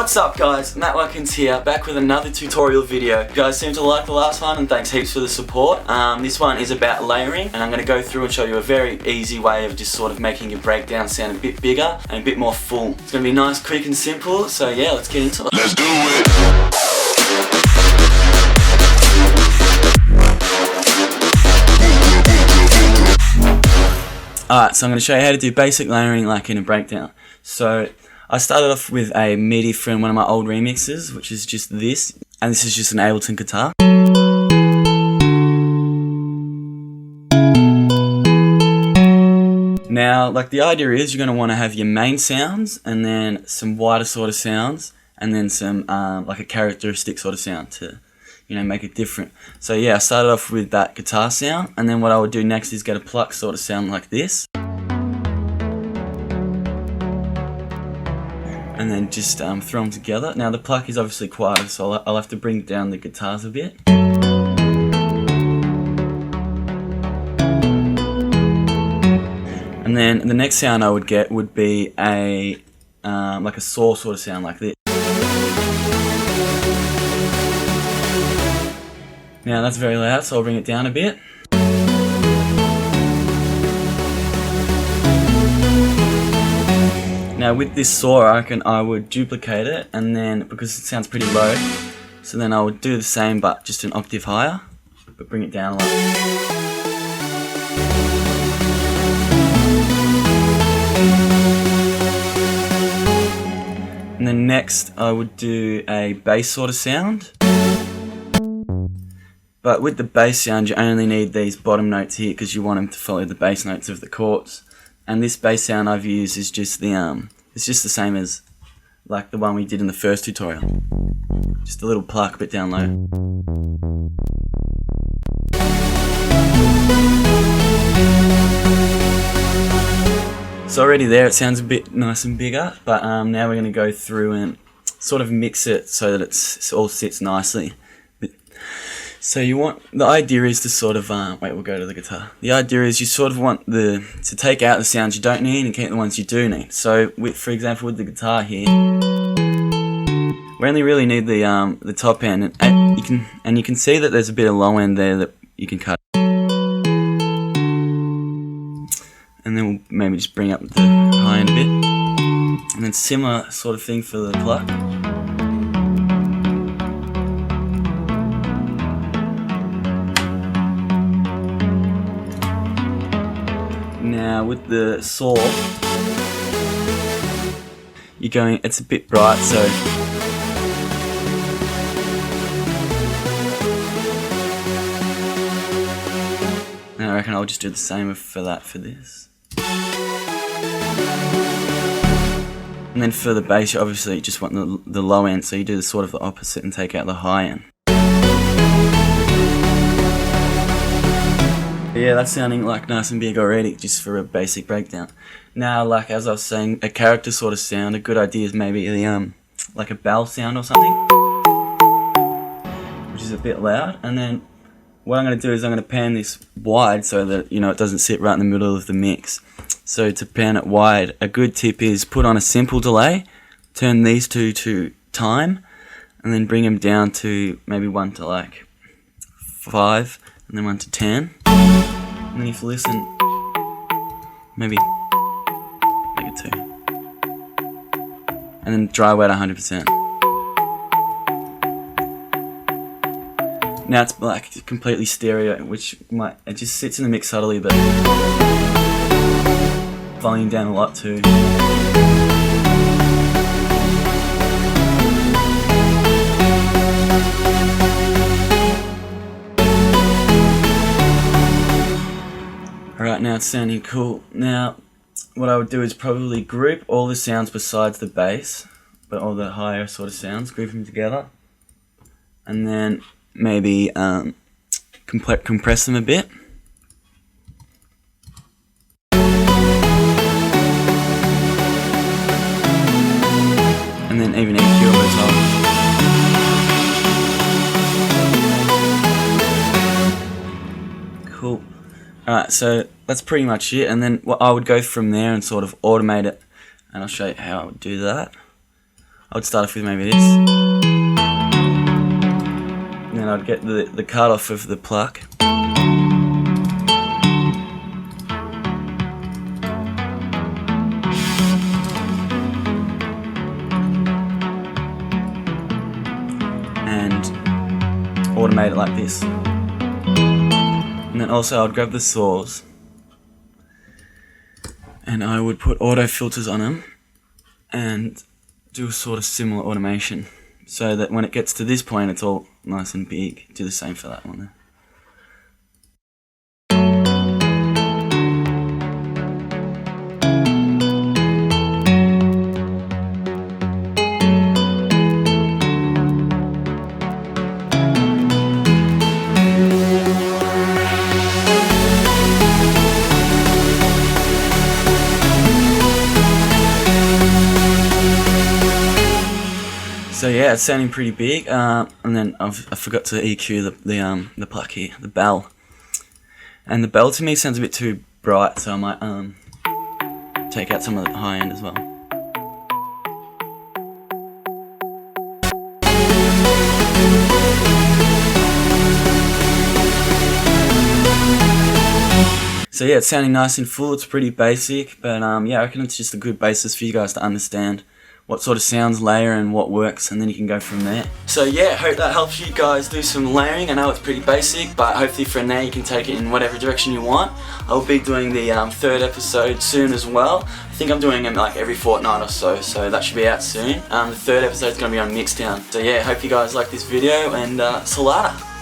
What's up guys, Matt Watkins here, back with another tutorial video. You guys seem to like the last one and thanks heaps for the support. This one is about layering and I'm going to go through and show you a very easy way of just sort of making your breakdown sound a bit bigger and a bit more full. It's going to be nice, quick and simple, so yeah, let's get into it. Let's do it! Alright, so I'm going to show you how to do basic layering like in a breakdown. So I started off with a MIDI from one of my old remixes, which is just this, and this is just an Ableton guitar. Now, like the idea is you're going to want to have your main sounds, and then some wider sort of sounds, and then some like a characteristic sort of sound to, you know, make it different. So yeah, I started off with that guitar sound, and then what I would do next is get a pluck sort of sound like this. And then just throw them together. Now the pluck is obviously quieter, so I'll have to bring down the guitars a bit. And then the next sound I would get would be a like a saw sort of sound like this. Now that's very loud, so I'll bring it down a bit. Now with this saw, I reckon I would duplicate it, and then, because it sounds pretty low, so then I would do the same but just an octave higher, but bring it down a lot. And then next I would do a bass sort of sound. But with the bass sound you only need these bottom notes here because you want them to follow the bass notes of the chords. And this bass sound I've used is just the it's just the same as like the one we did in the first tutorial. Just a little pluck, but down low. So already there it sounds a bit nice and bigger, but now we're going to go through and sort of mix it so that it all sits nicely. So the idea is to sort of, we'll go to the guitar. The idea is you sort of want to take out the sounds you don't need and keep the ones you do need. So for example with the guitar here, we only really need the top end, and you can see that there's a bit of low end there that you can cut. And then we'll maybe just bring up the high end a bit. And then similar sort of thing for the pluck. Now with the saw, it's a bit bright, so and I reckon I'll just do the same for this. And then for the bass, you obviously just want the low end, so you do sort of the opposite and take out the high end. Yeah, that's sounding like nice and big already, just for a basic breakdown. Now, like as I was saying, a character sort of sound, a good idea is maybe like a bell sound or something, which is a bit loud. And then what I'm going to do is I'm going to pan this wide so that, you know, it doesn't sit right in the middle of the mix. So to pan it wide, a good tip is put on a simple delay, turn these two to time, and then bring them down to maybe 1 to like 5, and then 1 to 10. And then if you listen, maybe make it 2. And then dry wet 100%. Now it's like completely stereo, which it just sits in the mix subtly, but volume down a lot too. Alright, now it's sounding cool. Now, what I would do is probably group all the sounds besides the bass, but all the higher sort of sounds, group them together, and then maybe compress them a bit. And then even EQ over the top. Cool. Alright, so that's pretty much it, and then I would go from there and sort of automate it, and I'll show you how I would do that. I would start off with maybe this. And then I'd get the cut off of the pluck. And automate it like this. And then also I'd grab the saws and I would put auto filters on them and do a sort of similar automation so that when it gets to this point it's all nice and big. Do the same for that one there. So yeah, it's sounding pretty big, and then I forgot to EQ the pluck here, the bell. And the bell to me sounds a bit too bright, so I might take out some of the high end as well. So yeah, it's sounding nice and full. It's pretty basic, but yeah, I reckon it's just a good basis for you guys to understand what sort of sounds layer and what works, and then you can go from there. So yeah, hope that helps you guys do some layering. I know it's pretty basic, but hopefully from there you can take it in whatever direction you want. I'll be doing the third episode soon as well. I think I'm doing them like every fortnight or so, so that should be out soon. The third episode is going to be on Mixdown. So yeah, hope you guys like this video, and Salada.